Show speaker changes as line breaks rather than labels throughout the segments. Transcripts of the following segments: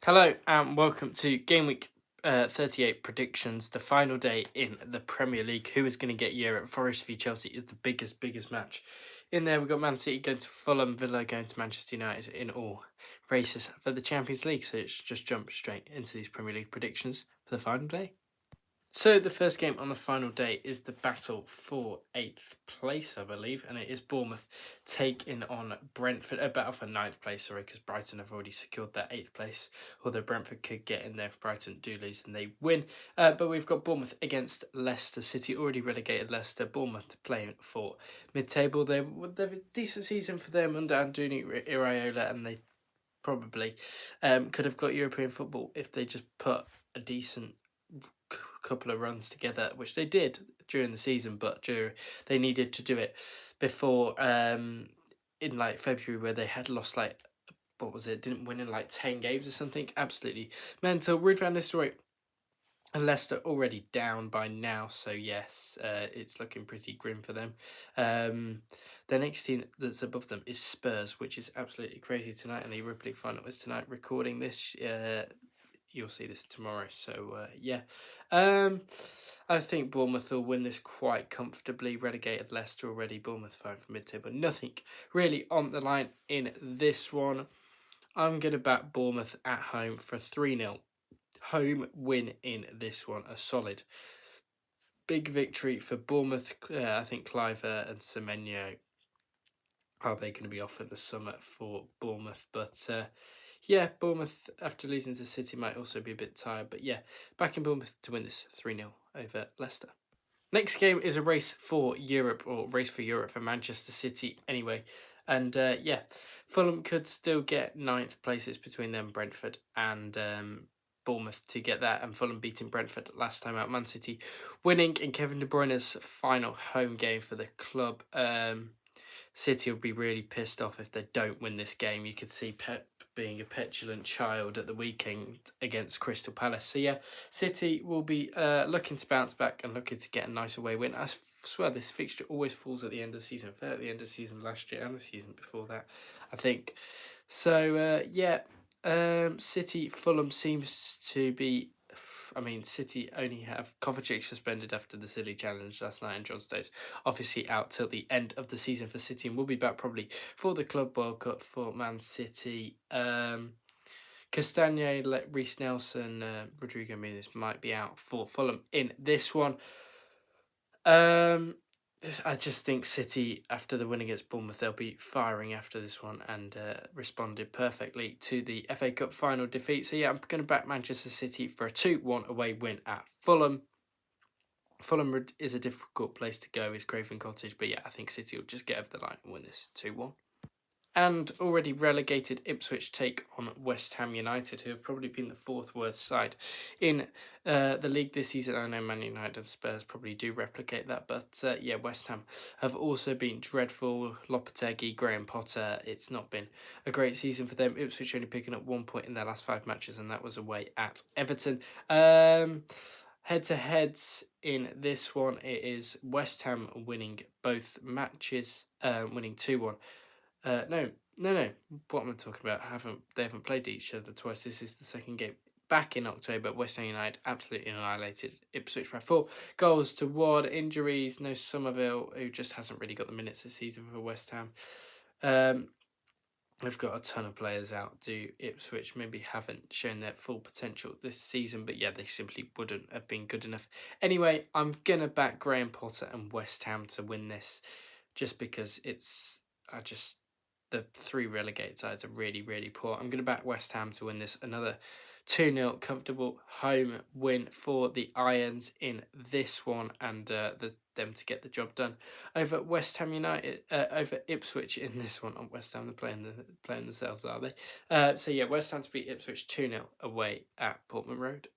Hello and welcome to Game Week 38 predictions, the final day in the Premier League. Who is going to get Europe? Forest v Chelsea is the biggest match. In there, we've got Man City going to Fulham, Villa going to Manchester United in all races for the Champions League. So it's just jump straight into these Premier League predictions for the final day. So the first game on the final day is the battle for 8th place, I believe, and it is Bournemouth taking on Brentford. A battle for 9th place, because Brighton have already secured that 8th place, although Brentford could get in there if Brighton do lose and they win. But we've got Bournemouth against Leicester City, already relegated Leicester. Bournemouth playing for mid-table. They're a decent season for them under Andoni Iraola, and they probably could have got European football if they just put a decent couple of runs together, which they did during the season, but they needed to do it before in like February, where they had lost didn't win in like 10 games or something. Absolutely mental. Ruud van Nistelrooy and Leicester already down by now, so yes, it's looking pretty grim for them. The next team that's above them is Spurs, which is absolutely crazy tonight, and the Europa League final is tonight. Recording this, you'll see this tomorrow. So, I think Bournemouth will win this quite comfortably. Relegated Leicester already. Bournemouth fighting for mid-table. Nothing really on the line in this one. I'm going to back Bournemouth at home for a 3-0 home win in this one. A solid big victory for Bournemouth. I think Clive and Semenyo are they going to be off in the summer for Bournemouth, but Bournemouth, after losing to City, might also be a bit tired. But yeah, backing Bournemouth to win this 3-0 over Leicester. Next game is a race for Europe, or race for Europe for Manchester City anyway. And Fulham could still get 9th places between them, Brentford and Bournemouth to get that. And Fulham beating Brentford last time out. Man City winning in Kevin De Bruyne's final home game for the club. City will be really pissed off if they don't win this game. You could see Pep being a petulant child at the weekend against Crystal Palace. So yeah, City will be looking to bounce back and looking to get a nice away win. I swear this fixture always falls at the end of the season. Fair at the end of the season last year and the season before that, I think. So City Fulham seems to be. I mean, City only have Kovacic suspended after the silly challenge last night, and John Stones obviously out till the end of the season for City, and will be back probably for the Club World Cup for Man City. Castagne, Reece Nelson, Rodrigo Muniz might be out for Fulham in this one. I just think City, after the win against Bournemouth, they'll be firing after this one and responded perfectly to the FA Cup final defeat. So yeah, I'm going to back Manchester City for a 2-1 away win at Fulham. Fulham is a difficult place to go, is Craven Cottage, but yeah, I think City will just get over the line and win this 2-1. And already relegated Ipswich take on West Ham United, who have probably been the 4th worst side in the league this season. I know Man United and Spurs probably do replicate that, but West Ham have also been dreadful. Lopetegui, Graham Potter, it's not been a great season for them. Ipswich only picking up 1 point in their last 5 matches, and that was away at Everton. Head-to-heads in this one, it is West Ham winning both matches, winning 2-1. No. What am I talking about? They haven't played each other twice. This is the second game. Back in October, West Ham United absolutely annihilated Ipswich by 4-1. Injuries, no Somerville, who just hasn't really got the minutes this season for West Ham. We've got a ton of players out to Ipswich, maybe haven't shown their full potential this season, but yeah, they simply wouldn't have been good enough. Anyway, I'm going to back Graham Potter and West Ham to win this, just because the 3 relegated sides are really, really poor. I'm going to back West Ham to win this. Another 2-0 comfortable home win for the Irons in this one, and them to get the job done over West Ham United, over Ipswich in this one. On West Ham, they're playing themselves, are they? West Ham to beat Ipswich 2-0 away at Portman Road.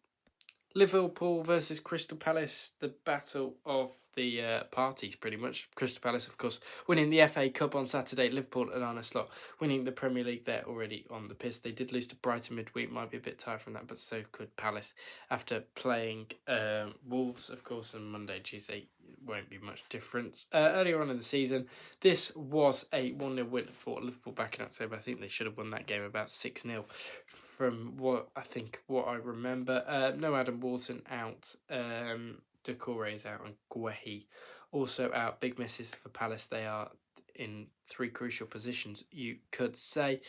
Liverpool versus Crystal Palace, the battle of the parties, pretty much. Crystal Palace, of course, winning the FA Cup on Saturday. Liverpool and Arne Slot winning the Premier League. They're already on the piss. They did lose to Brighton midweek. Might be a bit tired from that, but so could Palace after playing Wolves, of course, on Monday, Tuesday. won't be much difference. Earlier on in the season, this was a 1-0 win for Liverpool back in October. I think they should have won that game about 6-0 from what I remember. No Adam Wharton out. Doucouré is out and Guehi also out. Big misses for Palace. They are in 3 crucial positions, you could say.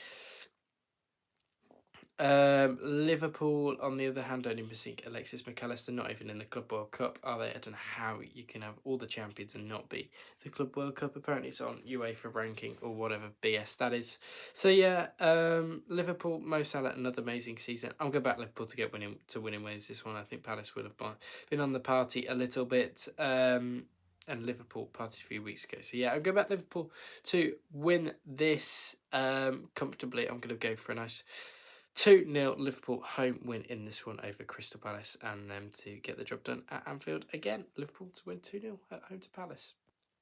Liverpool, on the other hand, only missing Alexis McAllister, not even in the Club World Cup, are they? I don't know how you can have all the champions and not be the Club World Cup. Apparently it's on UEFA ranking or whatever BS that is. So yeah, Liverpool, Mo Salah, another amazing season. I'll go back Liverpool to winning ways this one. I think Palace would have been on the party a little bit. And Liverpool party a few weeks ago. So yeah, I'll go back Liverpool to win this comfortably. I'm going to go for a nice 2-0 Liverpool home win in this one over Crystal Palace, and them to get the job done at Anfield. Again, Liverpool to win 2-0 at home to Palace.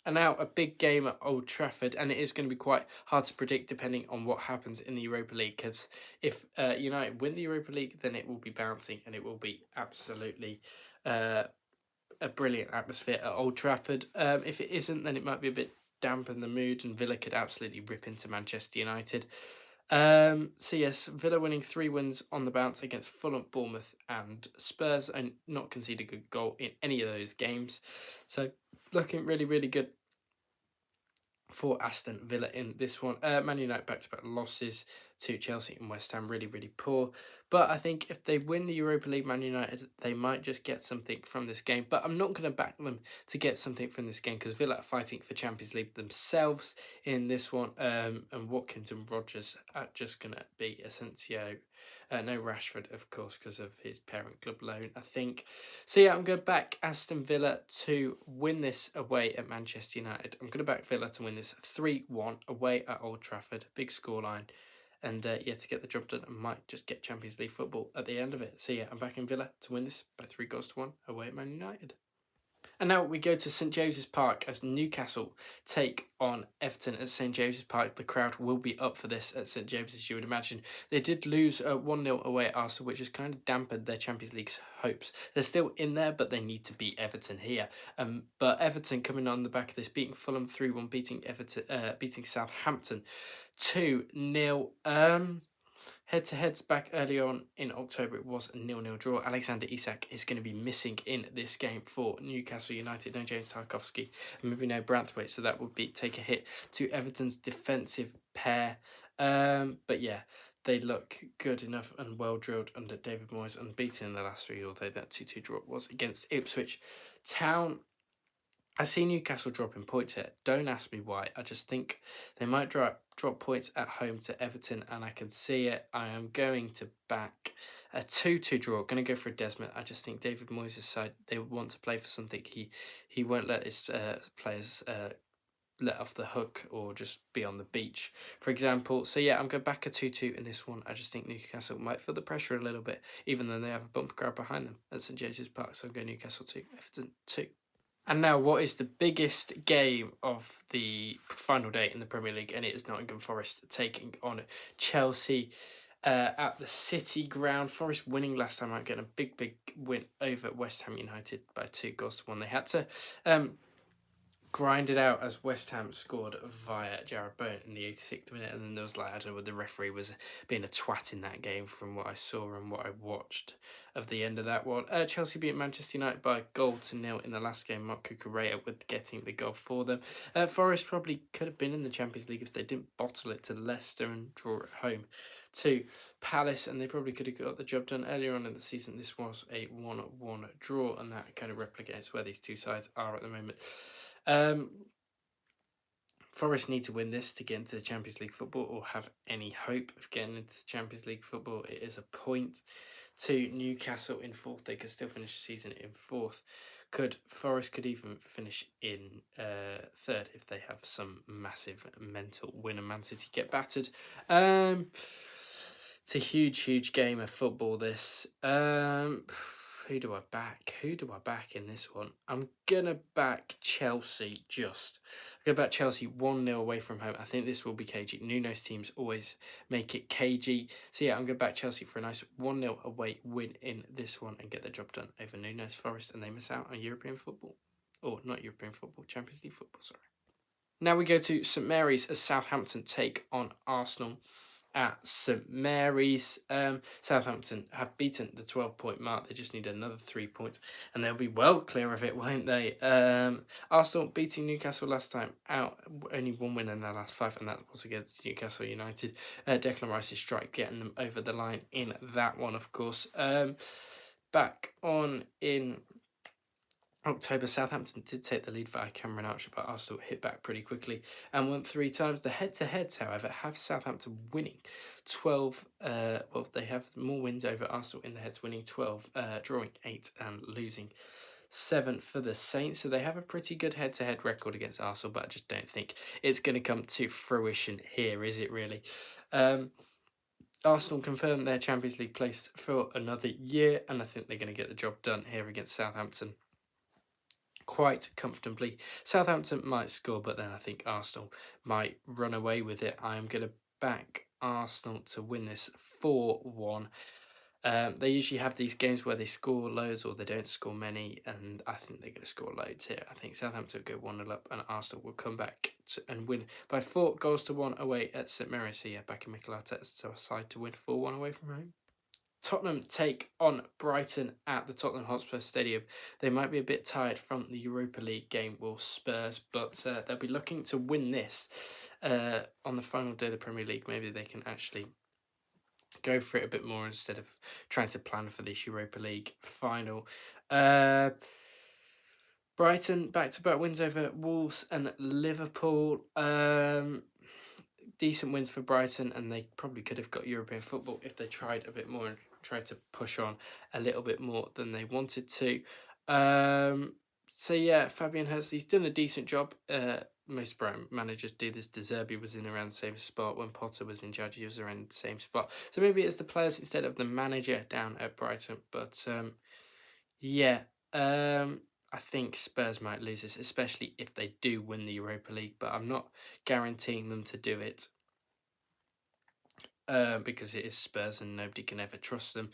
And now a big game at Old Trafford, and it is going to be quite hard to predict depending on what happens in the Europa League, because if United win the Europa League, then it will be bouncing and it will be absolutely a brilliant atmosphere at Old Trafford. If it isn't, then it might be a bit dampen the mood, and Villa could absolutely rip into Manchester United. So yes, Villa winning 3 wins on the bounce against Fulham, Bournemouth and Spurs, and not conceded a good goal in any of those games. So looking really, really good for Aston Villa in this one. Man United back-to-back losses to Chelsea and West Ham, really, really poor. But I think if they win the Europa League, Man United, they might just get something from this game. But I'm not going to back them to get something from this game, because Villa are fighting for Champions League themselves in this one. And Watkins and Rodgers are just going to be Asensio. No Rashford, of course, because of his parent club loan, I think. So yeah, I'm going to back Aston Villa to win this away at Manchester United. I'm going to back Villa to win this 3-1 away at Old Trafford. Big scoreline. And yeah, to get the job done, I might just get Champions League football at the end of it. So yeah, I'm backing Villa to win this by 3-1 away at Man United. And now we go to St James's Park as Newcastle take on Everton at St James's Park. The crowd will be up for this at St James's, you would imagine. They did lose 1-0 away at Arsenal, which has kind of dampened their Champions League's hopes. They're still in there, but they need to beat Everton here. But Everton coming on the back of this, beating Fulham 3-1, beating Southampton 2-0. Head-to-heads back earlier on in October, it was a 0-0 draw. Alexander Isak is going to be missing in this game for Newcastle United. No James Tarkowski and maybe no Branthwaite, so that would take a hit to Everton's defensive pair. But yeah, they look good enough and well drilled under David Moyes, unbeaten in the last 3, although that 2-2 draw was against Ipswich Town. I see Newcastle dropping points here. Don't ask me why. I just think they might drop points at home to Everton, and I can see it. I am going to back a 2-2 draw. Going to go for a Desmond. I just think David Moyes' side, they want to play for something. He won't let his players let off the hook or just be on the beach, for example. So yeah, I'm going back a 2-2 in this one. I just think Newcastle might feel the pressure a little bit, even though they have a bumper crowd behind them at St James's Park. So I'm going Newcastle 2, Everton 2. And now, what is the biggest game of the final day in the Premier League? And it is Nottingham Forest taking on Chelsea at the City Ground. Forest winning last time out, getting a big win over West Ham United by 2-1. They had to grind it out as West Ham scored via Jarrod Bowen in the 86th minute. And then there was I don't know whether the referee was being a twat in that game from what I saw and what I watched of the end of that one. Chelsea beat Manchester United by 1-0 in the last game. Marc Cucurella with getting the goal for them. Forest probably could have been in the Champions League if they didn't bottle it to Leicester and draw at home to Palace, and they probably could have got the job done earlier on in the season. This was a 1-1 draw, and that kind of replicates where these two sides are at the moment. Forest need to win this to get into the Champions League football or have any hope of getting into the Champions League football. It is a point to Newcastle in 4th. They could still finish the season in 4th. Forest could even finish in 3rd if they have some massive mental win and Man City get battered. It's a huge game of football, this. Who do I back? In this one? I'm going to back Chelsea just. I'm going to back Chelsea 1-0 away from home. I think this will be cagey. Nuno's teams always make it cagey. So yeah, I'm going to back Chelsea for a nice 1-0 away win in this one and get the job done over Nuno's Forest, and they miss out on European football. or not European football, Champions League football, sorry. Now we go to St Mary's as Southampton take on Arsenal at St Mary's. Southampton have beaten the 12-point mark. They just need another 3 points and they'll be well clear of it, won't they? Arsenal beating Newcastle last time out, only one win in their last 5, and that was against Newcastle United. Declan Rice's strike getting them over the line in that one, of course. Back on in October, Southampton did take the lead via Cameron Archer, but Arsenal hit back pretty quickly and won 3 times. The head-to-heads, however, have Southampton winning 12. They have more wins over Arsenal in the heads, winning 12, drawing 8 and losing 7 for the Saints. So they have a pretty good head-to-head record against Arsenal, but I just don't think it's going to come to fruition here, is it really? Arsenal confirmed their Champions League place for another year, and I think they're going to get the job done here against Southampton quite comfortably. Southampton might score, but then I think Arsenal might run away with it. I am going to back Arsenal to win this 4-1. They usually have these games where they score loads or they don't score many, and I think they're going to score loads here. I think Southampton will go 1-0 up and Arsenal will come back and win by 4-1 away at St Mary's. So yeah, back in Mikel Arteta's side to win 4-1 away from home. Tottenham take on Brighton at the Tottenham Hotspur Stadium. They might be a bit tired from the Europa League game, will Spurs, but they'll be looking to win this on the final day of the Premier League. Maybe they can actually go for it a bit more instead of trying to plan for this Europa League final. Brighton, back-to-back wins over Wolves and Liverpool. Decent wins for Brighton, and they probably could have got European football if they tried a bit more and tried to push on a little bit more than they wanted to. So yeah, Fabian He's done a decent job. Most Brighton managers do this. De Zerbi was in around the same spot. When Potter was in charge, he was around the same spot. So maybe it's the players instead of the manager down at Brighton. But I think Spurs might lose this, especially if they do win the Europa League. But I'm not guaranteeing them to do it because it is Spurs and nobody can ever trust them.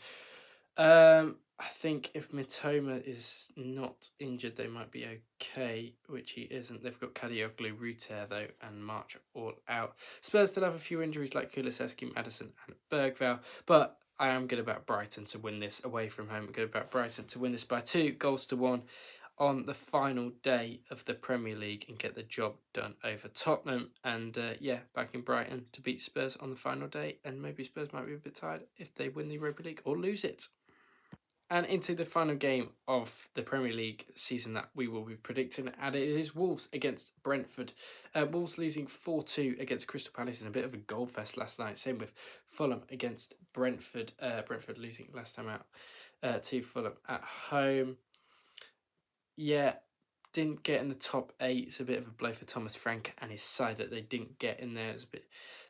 I think if Mitoma is not injured, they might be okay, which he isn't. They've got Kadioglu, Ruter, though, and March all out. Spurs still have a few injuries like Kulusevski, Maddison, and Bergvall, but I am going to back Brighton to win this away from home. I'm going to back Brighton to win this by 2-1 on the final day of the Premier League and get the job done over Tottenham. And back in Brighton to beat Spurs on the final day. And maybe Spurs might be a bit tired if they win the Europa League or lose it. And into the final game of the Premier League season that we will be predicting, and it is Wolves against Brentford. Wolves losing 4-2 against Crystal Palace in a bit of a goal fest last night. Same with Fulham against Brentford. Brentford losing last time out to Fulham at home. Yeah, didn't get in the top 8. It's a bit of a blow for Thomas Frank and his side that they didn't get in there.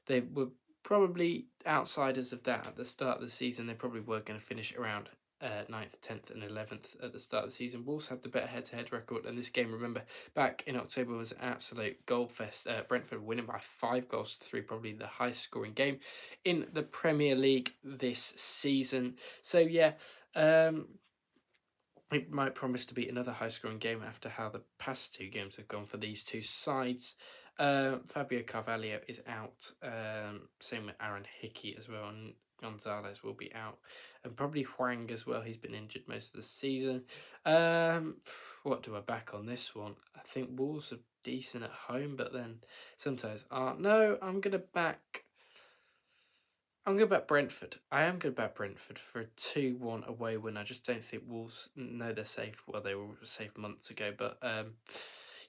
They were probably outsiders of that at the start of the season. They probably were going to finish around 9th, 10th and 11th at the start of the season. Wolves had the better head-to-head record, and this game, remember, back in October was an absolute goal fest. Brentford winning by 5-3, probably the highest scoring game in the Premier League this season. So yeah, it might promise to be another high-scoring game after how the past 2 games have gone for these two sides. Fabio Carvalho is out. Same with Aaron Hickey as well, and Gonzalez will be out, and probably Hwang as well. He's been injured most of the season. What do I back on this one? I think Wolves are decent at home, but then sometimes aren't. No, I'm gonna back Brentford. I am going to back Brentford for a 2-1 away win. I just don't think Wolves know they're safe. Well, they were safe months ago, but I'm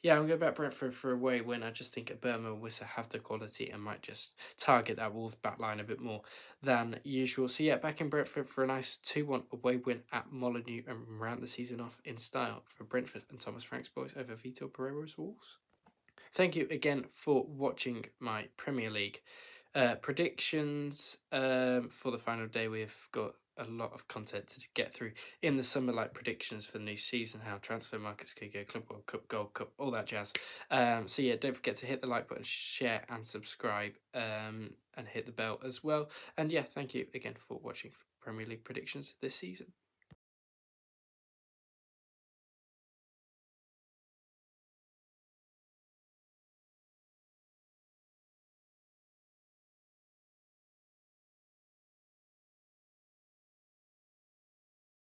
going to back Brentford for a away win. I just think Burma will have the quality and might just target that Wolves backline a bit more than usual. So yeah, back in Brentford for a nice 2-1 away win at Molineux and round the season off in style for Brentford and Thomas Frank's boys over Vitor Pereira's Wolves. Thank you again for watching my Premier League predictions for the final day. We've got a lot of content to get through in the summer, like predictions for the new season, how transfer markets could go, Club World Cup, Gold Cup, all that jazz. So yeah, don't forget to hit the like button, share and subscribe, and hit the bell as well. And yeah, thank you again for watching Premier League predictions this season.